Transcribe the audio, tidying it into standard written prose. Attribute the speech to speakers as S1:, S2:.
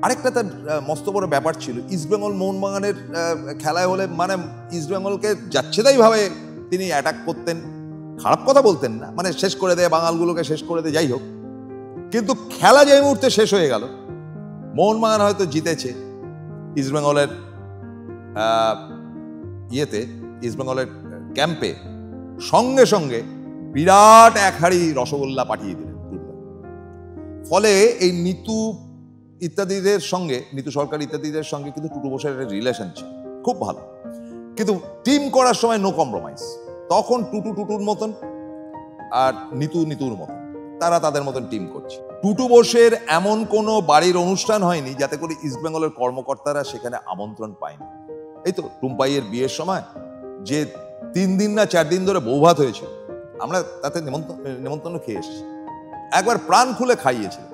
S1: আরেকটা তার মস্ত বড় ব্যাপার ছিল, ইস্টবেঙ্গল মোহনবাগানের খেলায় হলে মানে ইস্টবেঙ্গলকে যাচ্ছে তাই ভাবে তিনি অ্যাটাক করতেন, খারাপ কথা বলতেন না, মানে শেষ করে দেয় বাঙালগুলোকে, শেষ করে দেয়, যাই হোক। কিন্তু খেলা যে মুহূর্তে শেষ হয়ে গেল, মোহনবাগান হয়তো জিতেছে, ইস্টবেঙ্গলের ইস্টবেঙ্গলের ক্যাম্পে সঙ্গে সঙ্গে বিরাট এক হাঁড়ি রসগোল্লা পাঠিয়ে দিলেন। ফলে এই নিতু সরকার ইত্যাদিদের সঙ্গে কিন্তু টুটু বোসের একটা রিলেশন ছিল খুব ভালো, কিন্তু টিম করার সময় নো কম্প্রোমাইজ। তখন টুটুর মতন আর নিতুর মতন, তারা তাদের মতন টিম করছে। টুটু বোসের এমন কোনো বাড়ির অনুষ্ঠান হয়নি যাতে করে ইস্টবেঙ্গলের কর্মকর্তারা সেখানে আমন্ত্রণ পায়নি। এই তো টুম্পাইয়ের বিয়ের সময় যে 3 দিন না 4 দিন ধরে বৌভাত হয়েছিল, আমরা তাতে নেমন্তন্ন খেয়ে এসেছি, একবার প্রাণ খুলে খাইয়েছিল।